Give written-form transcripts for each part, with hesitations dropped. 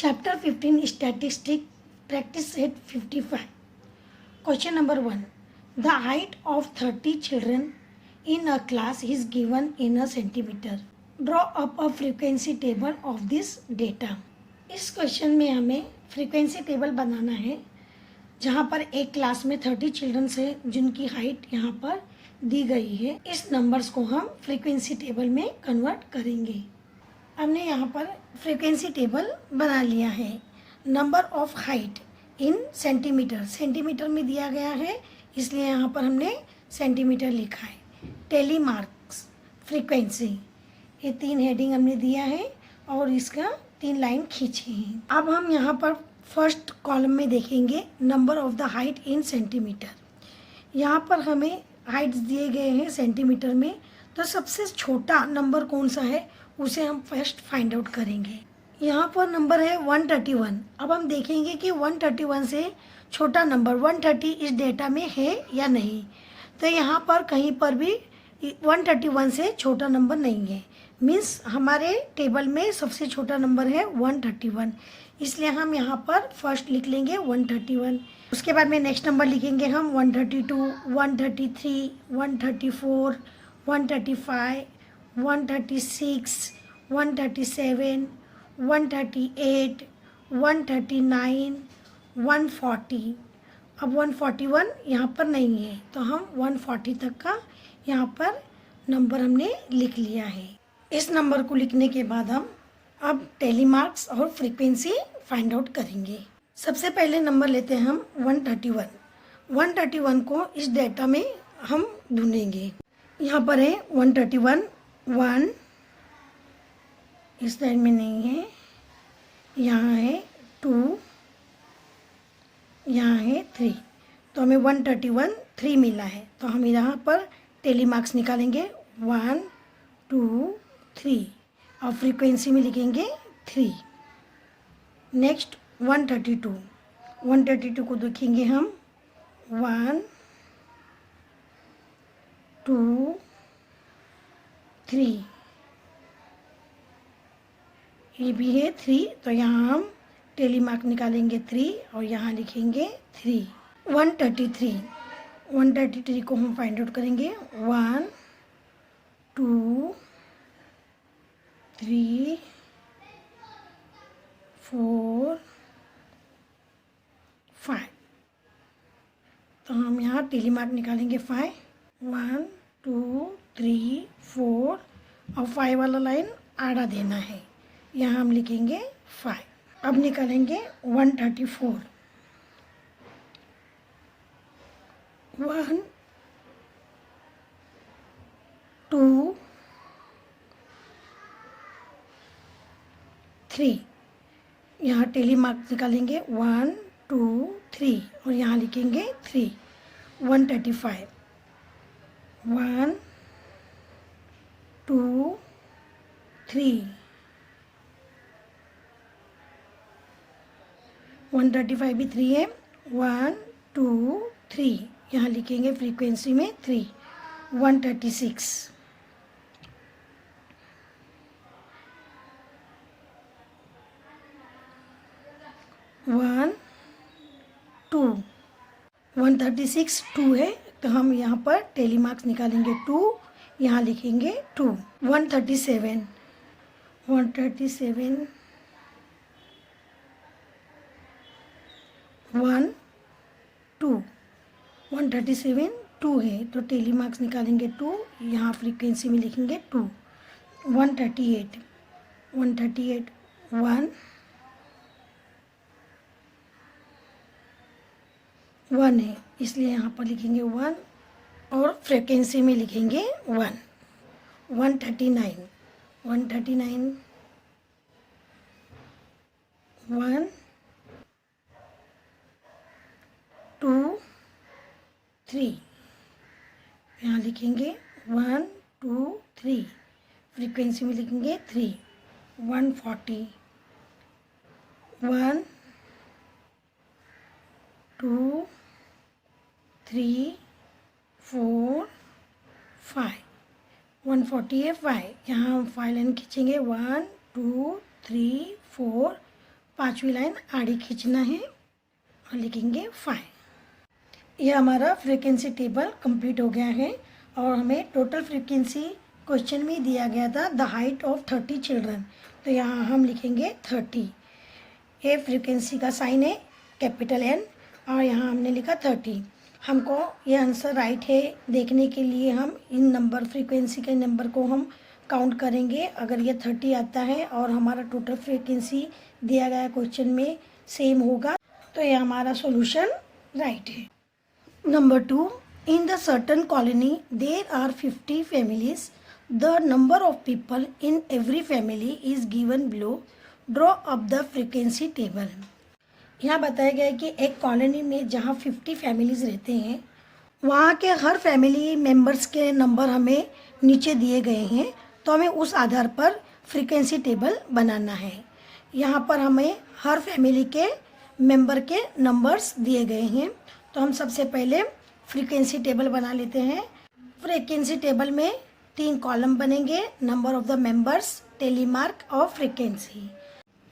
Chapter 15 Statistic Practice Set 55. Question number 1. The height of 30 children in a class is given in a centimeter. Draw up a frequency table of this data. इस question में हमें frequency table बनाना है जहाँ पर एक class में 30 children's है जिनकी हाइट यहाँ पर दी गई है। इस नंबर्स को हम फ्रीक्वेंसी टेबल में कन्वर्ट करेंगे। हमने यहाँ पर फ्रीक्वेंसी टेबल बना लिया है। Number of height in centimetre, centimetre में दिया गया है इसलिए यहाँ पर हमने सेंटीमीटर लिखा है। टेली मार्क्स, फ्रीक्वेंसी, ये 3 हेडिंग हमने दिया है और इसका 3 लाइन खींची है। अब हम यहाँ पर फर्स्ट कॉलम में देखेंगे number of the height in centimetre. यहाँ पर हमें हाइट्स दिए गए हैं सेंटीमीटर में, तो सबसे छोटा नंबर कौन सा है उसे हम फर्स्ट फाइंड आउट करेंगे। यहाँ पर नंबर है 131। अब हम देखेंगे कि 131 से छोटा नंबर 130 इस डेटा में है या नहीं। तो यहाँ पर कहीं पर भी 131 से छोटा नंबर नहीं है, मीन्स हमारे टेबल में सबसे छोटा नंबर है 131, इसलिए हम यहाँ पर फर्स्ट लिख लेंगे 131। उसके बाद में नेक्स्ट नंबर लिखेंगे हम 132, 133, 134, 135, 136, 137, 138, 139, 140। अब 141 यहाँ पर नहीं है तो हम 140 तक का यहाँ पर नंबर हमने लिख लिया है। इस नंबर को लिखने के बाद हम अब टेली मार्क्स और फ्रीक्वेंसी फाइंड आउट करेंगे। सबसे पहले नंबर लेते हैं हम 131। 131 को इस डेटा में हम ढूंढेंगे। यहाँ पर है 131, 1 इस लाइन में नहीं है, यहाँ है 2, यहाँ है 3, तो हमें 131 3 मिला है। तो हम यहाँ पर टेली मार्क्स निकालेंगे 1 2 3 और फ्रीक्वेंसी में लिखेंगे 3। नेक्स्ट 132, 132 को देखेंगे हम 1 2 3, ये भी है 3, तो यहाँ हम टेली मार्क निकालेंगे 3 और यहाँ लिखेंगे 3। 133, 133 को हम फाइंड आउट करेंगे 1 2 3 4 5, तो हम यहाँ टेली मार्क निकालेंगे 5। 1 2 3 4 और 5 वाला लाइन आड़ा देना है, यहाँ हम लिखेंगे 5। अब निकालेंगे 134। 1 2 3, यहाँ टेली मार्क निकालेंगे 1 2 3 और यहाँ लिखेंगे 3। 135, 1 2 3, 135 भी 3 है, 1 2 3, यहाँ लिखेंगे फ्रीक्वेंसी में 3। 136, 1 2, 136 2 है तो हम यहाँ पर टेली मार्क्स निकालेंगे 2, यहाँ लिखेंगे 2। 137, 137 1 2, 137 2 है तो टेली मार्क्स निकालेंगे 2, यहाँ फ्रीक्वेंसी में लिखेंगे 2। 138, 138 1 है इसलिए यहाँ पर लिखेंगे 1 और फ्रीक्वेंसी में लिखेंगे 1। 139, 139 1 2 3, यहाँ लिखेंगे 1 2 3, फ्रीक्वेंसी में लिखेंगे 3। 140, 1 2 3 4 5, 140 है 5, यहाँ हम 5 लाइन खींचेंगे 1 2 3 4 5वीं लाइन आड़ी खींचना है और लिखेंगे 5। यह हमारा फ्रीक्वेंसी टेबल कंप्लीट हो गया है और हमें टोटल फ्रीक्वेंसी क्वेश्चन में दिया गया था द हाइट ऑफ 30 चिल्ड्रन, तो यहाँ हम लिखेंगे 30। ये फ्रीक्वेंसी का साइन है कैपिटल N और यहाँ हमने लिखा 30। हमको ये आंसर राइट है देखने के लिए हम इन नंबर फ्रीक्वेंसी के नंबर को हम काउंट करेंगे। अगर ये 30 आता है और हमारा टोटल फ्रीक्वेंसी दिया गया क्वेश्चन में सेम होगा तो ये हमारा सॉल्यूशन राइट है। Number 2, in the certain colony there are 50 families, the number of people in every family is given below, draw up the frequency table. यहाँ बताया गया है कि एक कॉलोनी में जहाँ 50 फैमिलीज रहते हैं वहाँ के हर फैमिली मेंबर्स के नंबर हमें नीचे दिए गए हैं, तो हमें उस आधार पर फ्रीक्वेंसी टेबल बनाना है। यहाँ पर हमें हर फैमिली के मेंबर के नंबर्स दिए गए हैं, तो हम सबसे पहले फ्रीक्वेंसी टेबल बना लेते हैं। फ्रीक्वेंसी टेबल में 3 कॉलम बनेंगे, नंबर ऑफ द मेंबर्स, टेलीमार्क और फ्रीक्वेंसी।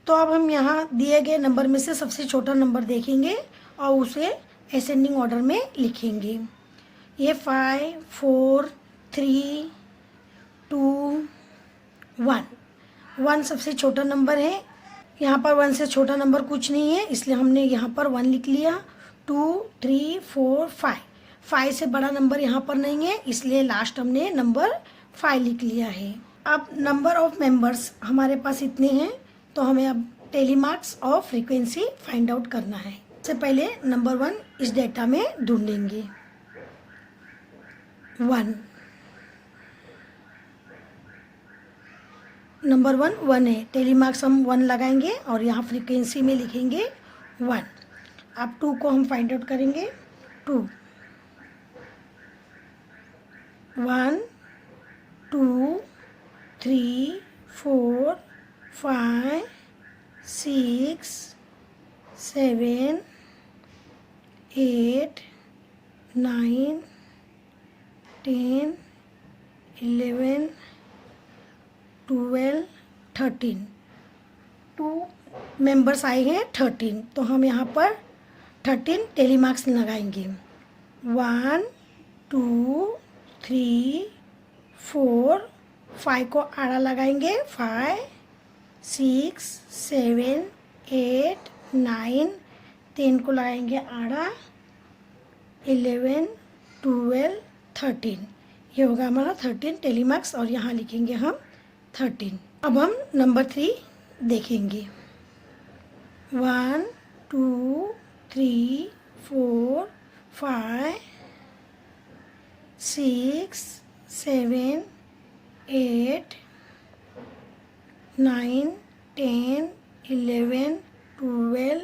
तो अब हम यहाँ दिए गए नंबर में से सबसे छोटा नंबर देखेंगे और उसे असेंडिंग ऑर्डर में लिखेंगे। ये 5, 4, 3, 2, 1 सबसे छोटा नंबर है। यहाँ पर 1 से छोटा नंबर कुछ नहीं है, इसलिए हमने यहाँ पर 1 लिख लिया। 2, 3, 4, 5 से बड़ा नंबर यहाँ पर नहीं है, इसलिए लास्ट हमने नंबर 5 लिख लिया है। अब नंबर ऑफ मेंबर्स हमारे पास इतने हैं, तो हमें अब टेलीमार्क्स और फ्रीक्वेंसी फाइंड आउट करना है। सबसे पहले नंबर 1 इस डेटा में ढूंढेंगे। 1 नंबर 1 है, टेलीमार्क्स हम 1 लगाएंगे और यहाँ फ्रीक्वेंसी में लिखेंगे 1। अब 2 को हम फाइंड आउट करेंगे। 2 1 2 3 4 5 6 7 8 9 10 11 12 13। 2 मेंबर्स आए हैं 13, तो हम यहाँ पर 13 टेलीमार्क्स लगाएंगे। 1 2 3 4 5 को आड़ा लगाएंगे। 5 6 7 8 9 10 को लगाएंगे आड़ा। 11 12 13, ये होगा हमारा 13 टेलीमार्क्स और यहाँ लिखेंगे हम 13। अब हम नंबर 3 देखेंगे। 1 2 3 4 5 6 7 8 9 10 11 12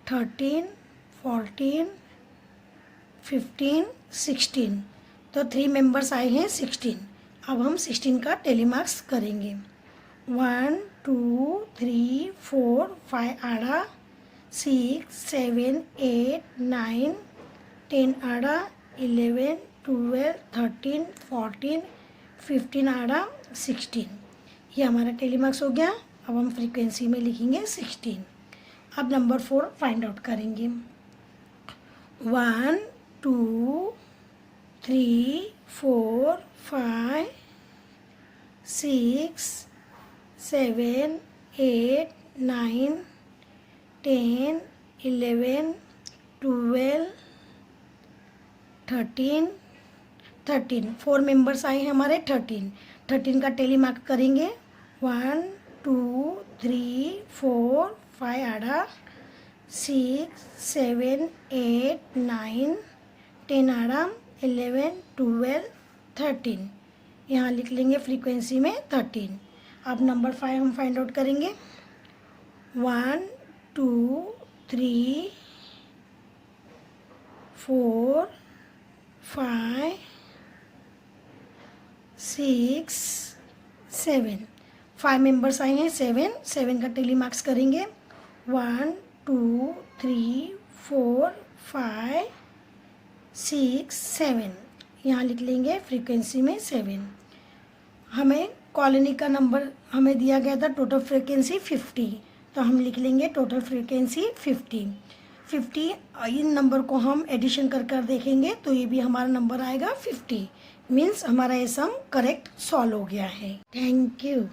13 14 15 16, तो 3 मेंबर्स आए हैं 16। अब हम 16 का टेलीमार्क्स करेंगे। 1 2 3 4 5 आड़ा, 6 7 8 9 10 आड़ा, 11 12 13 14 15 आड़ा, 16, ये हमारा टेलीमार्क्स हो गया। अब हम फ्रीक्वेंसी में लिखेंगे 16। अब नंबर 4 फाइंड आउट करेंगे। 1 2 3 4 5 6 7 8 9 10 11 12 13 4 मेंबर्स आए हैं हमारे 13 का टेलीमार्क करेंगे। 1 2 3 4 5 आड़ा, 6 7 8 9 10 आड़ा, 11 12 13, यहाँ लिख लेंगे फ्रीक्वेंसी में 13। अब नंबर 5 हम फाइंड आउट करेंगे। 1 2 3 4 5 6 7, 5 मेंबर्स आए हैं 7 का टेलीमार्क्स करेंगे। 1 2 3 4 5 6 7, यहाँ लिख लेंगे फ्रीक्वेंसी में 7। हमें कॉलोनी का नंबर हमें दिया गया था टोटल फ्रीक्वेंसी 50, तो हम लिख लेंगे टोटल फ्रीक्वेंसी 50। 50 इन नंबर को हम एडिशन कर देखेंगे तो ये भी हमारा नंबर आएगा 50। मीन्स हमारा ये सम करेक्ट सॉल्व हो गया है। Thank you.